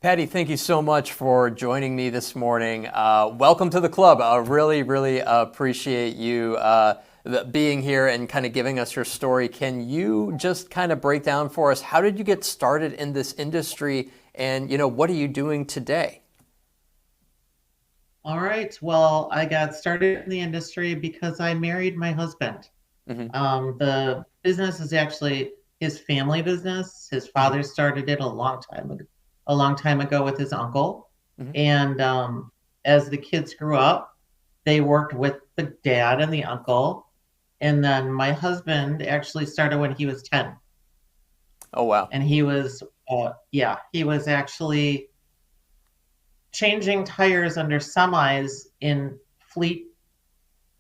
Patty, thank you so much for joining me this morning. Welcome to the club. I really appreciate you being here and kind of giving us your story. Can you just kind of break down for us, how did you get started in this industry, and what are you doing today? All right. Well, I got started in the industry because I married my husband. Hmm. The business is actually his family business. His Hmm. father started it a long time ago with his uncle. Hmm. And as the kids grew up, they worked with the dad and the uncle. And then my husband actually started when he was 10. Oh, wow. And he was actually changing tires under semis in fleet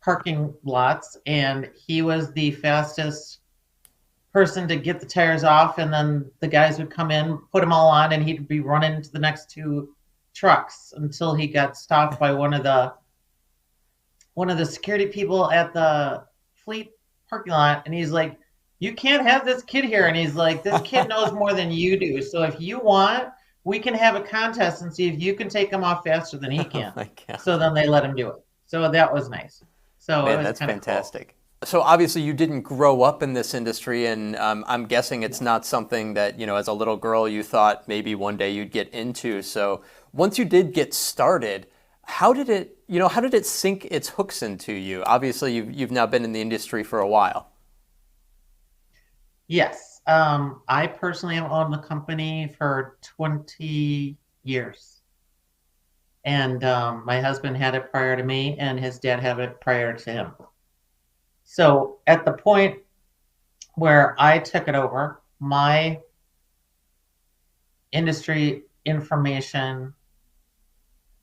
parking lots, and he was the fastest person to get the tires off, and then the guys would come in, put them all on, and he'd be running to the next two trucks until he got stopped by one of the security people at the fleet parking lot, and he's like, you can't have this kid here. And he's like, this kid knows more than you do, so if you want, we can have a contest and see if you can take him off faster than he Oh can. my God. So then they let him do it. So that was nice. So it Man, was that's kind of cool. fantastic. So obviously you didn't grow up in this industry, and I'm guessing it's not something that, as a little girl, you thought maybe one day you'd get into. So once you did get started, how did it sink its hooks into you? Obviously, you've now been in the industry for a while. Yes. I personally have owned the company for 20 years. And my husband had it prior to me, and his dad had it prior to him. So at the point where I took it over, my industry information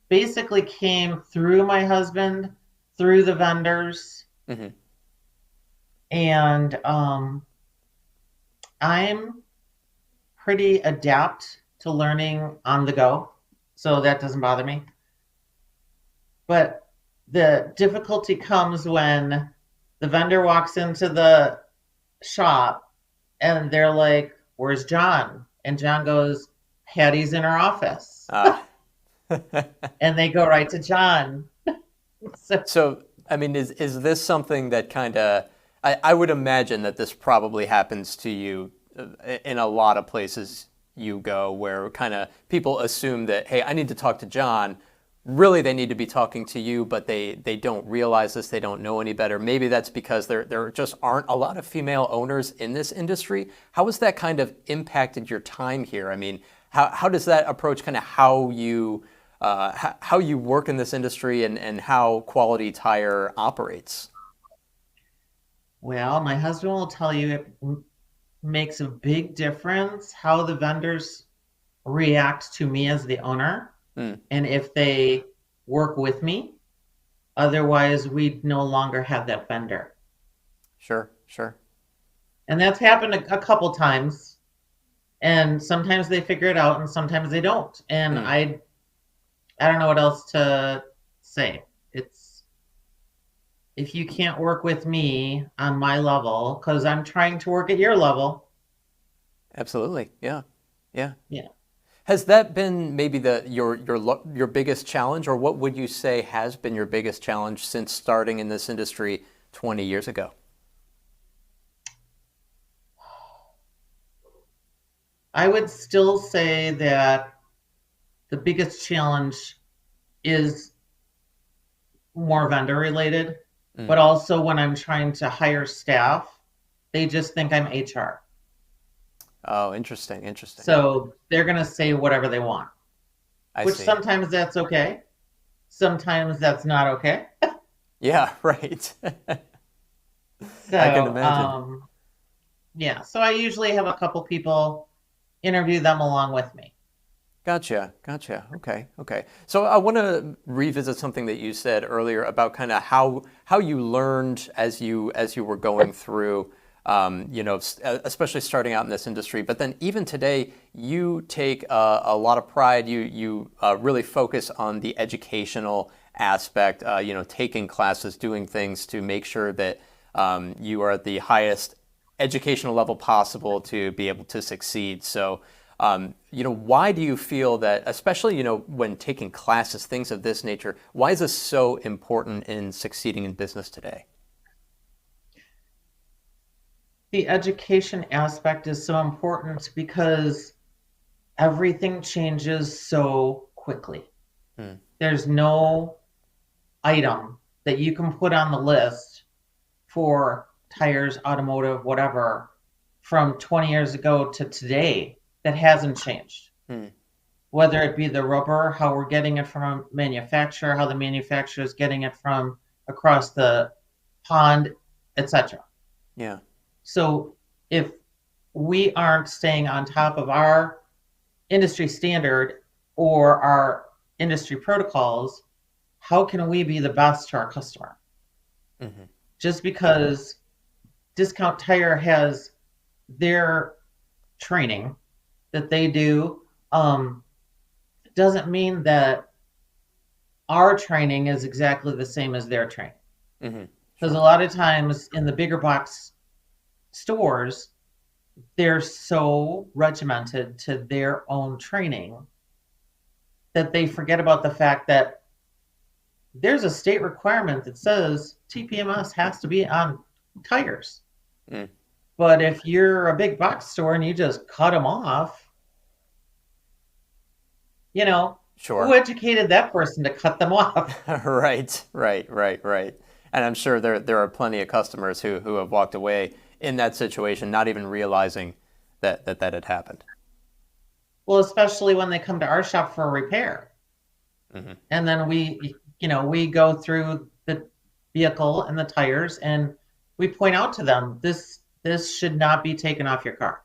basically came through my husband, through the vendors, Hmm. and I'm pretty adept to learning on the go, so that doesn't bother me. But the difficulty comes when the vendor walks into the shop and they're like, where's John? And John goes, Patty's in her office. Uh, And they go right to John. So, so, I mean, is this something that kind of, I would imagine that this probably happens to you in a lot of places you go, where kind of people assume that, hey, I need to talk to John. Really, they need to be talking to you, but they don't realize this. They don't know any better. Maybe that's because there just aren't a lot of female owners in this industry. How has that kind of impacted your time here? I mean, how does that approach kind of how you work in this industry, and how Quality Tire operates? well, my husband will tell you it makes a big difference how the vendors react to me as the owner Hmm. and if they work with me. Otherwise, we'd no longer have that vendor. Sure, sure. And that's happened a couple times. And sometimes they figure it out and sometimes they don't. And Hmm. I don't know what else to say. It's if you can't work with me on my level, because I'm trying to work at your level. Absolutely. Yeah. Yeah. Yeah. Has that been maybe your biggest challenge, or what would you say has been your biggest challenge since starting in this industry 20 years ago? I would still say that the biggest challenge is more vendor related, Mm. but also when I'm trying to hire staff, they just think I'm HR. Oh, interesting, interesting. So they're going to say whatever they want, I which see. sometimes that's okay. Sometimes that's not okay. Yeah, right. I can So, imagine. yeah. So I usually have a couple people interview them along with me. Gotcha, gotcha. Okay, okay. So I want to revisit something that you said earlier about kind of how you learned as you were going through, especially starting out in this industry. But then even today, you take a lot of pride. You really focus on the educational aspect. Taking classes, doing things to make sure that you are at the highest educational level possible to be able to succeed. So. Why do you feel that, especially, when taking classes, things of this nature, why is this so important in succeeding in business today? The education aspect is so important because everything changes so quickly. Hmm. There's no item that you can put on the list for tires, automotive, whatever, from 20 years ago to today that hasn't changed. Hmm. Whether it be the rubber, how we're getting it from a manufacturer, how the manufacturer is getting it from across the pond, etc. Yeah. So if we aren't staying on top of our industry standard or our industry protocols, how can we be the best to our customer? Hmm. Just because Discount Tire has their training that they do, doesn't mean that our training is exactly the same as their training. Hmm. Because a Sure. lot of times in the bigger box stores, they're so regimented to their own training that they forget about the fact that there's a state requirement that says TPMS has to be on tires. Mm. But if you're a big box store and you just cut them off, you know, who Sure. educated that person to cut them off? Right, right, right, right. And I'm sure there are plenty of customers who have walked away in that situation, not even realizing that had happened. Well, especially when they come to our shop for a repair. Hmm. And then we go through the vehicle and the tires and we point out to them this should not be taken off your car.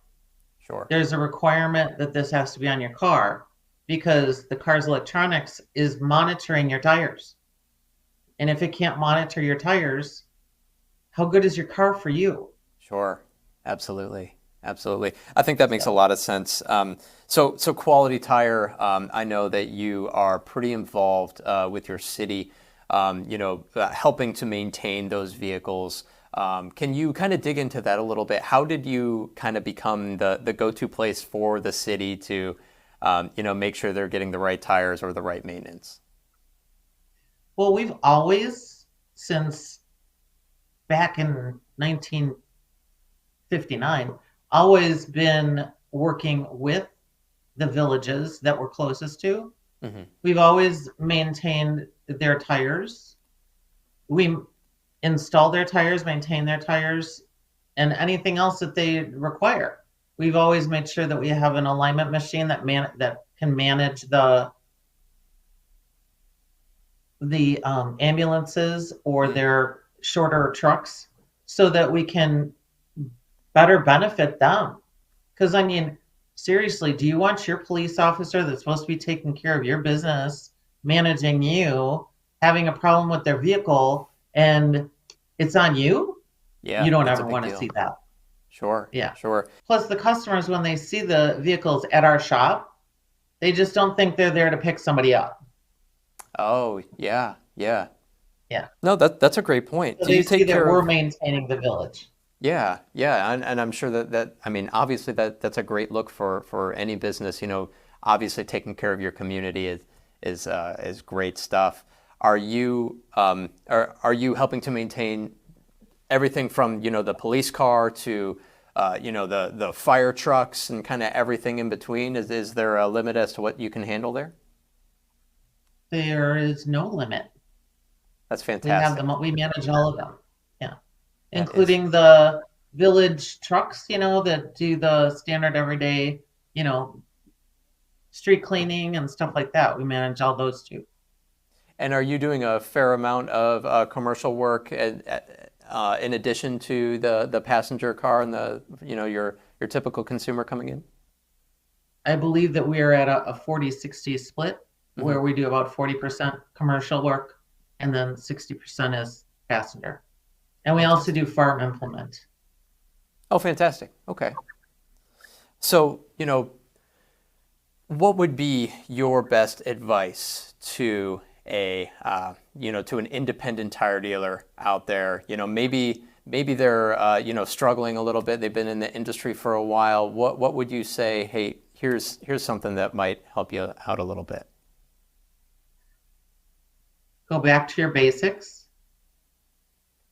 Sure. There's a requirement that this has to be on your car because the car's electronics is monitoring your tires. And if it can't monitor your tires, how good is your car for you? Sure. Absolutely. Absolutely. I think that makes a So, lot of sense. So Quality Tire, I know that you are pretty involved with your city, helping to maintain those vehicles. Can you kind of dig into that a little bit? How did you kind of become the go-to place for the city to, make sure they're getting the right tires or the right maintenance? well, we've always, since back in 1959, always been working with the villages that we're closest to. Hmm. We've always maintained their tires. We install their tires, maintain their tires, and anything else that they require. We've always made sure that we have an alignment machine that can manage the ambulances or Mm. their shorter trucks so that we can better benefit them. Because, I mean, seriously, do you want your police officer that's supposed to be taking care of your business, managing you, having a problem with their vehicle, and it's on you? You Yeah, don't that's a ever big want to deal. see that. Sure, Yeah. sure. Plus, the customers, when they see the vehicles at our shop, they just don't think they're there to pick somebody up. Oh, yeah, yeah. Yeah. No, that's a great point. So Do they you see take that care we're of? maintaining the village. Yeah, yeah, and I'm sure that I mean, obviously that's a great look for any business. Obviously taking care of your community is great stuff. Are you helping to maintain everything from the police car to the fire trucks and kind of everything in between? Is there a limit as to what you can handle there? There is no limit. That's We have fantastic. them. We manage all of them. Yeah, That is. including the village trucks. That do the standard everyday, you know, street cleaning and stuff like that. We manage all those too. And are you doing a fair amount of commercial work in addition to the passenger car and your typical consumer coming in? I believe that we are at a 40-60 split Hmm. where we do about 40% commercial work and then 60% is passenger. And we also Fantastic. do farm implement. Oh, fantastic. Okay. So, what would be your best advice to to an independent tire dealer out there? Maybe they're, struggling a little bit. They've been in the industry for a while. What would you say? Hey, here's something that might help you out a little bit. Go back to your basics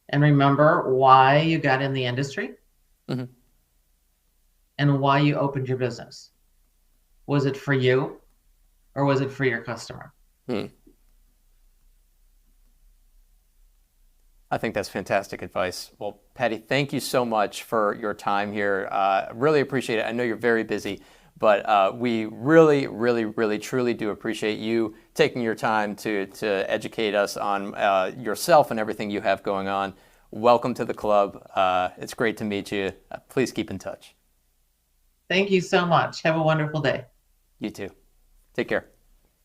and remember why you got in the industry Mm-hmm. and why you opened your business. Was it for you or was it for your customer? I think that's fantastic advice. Well, Patti, thank you so much for your time here. Really appreciate it. I know you're very busy, but we really, really, really, truly do appreciate you taking your time to educate us on yourself and everything you have going on. Welcome to the club. It's great to meet you. Please keep in touch. Thank you so much. Have a wonderful day. You too. Take care.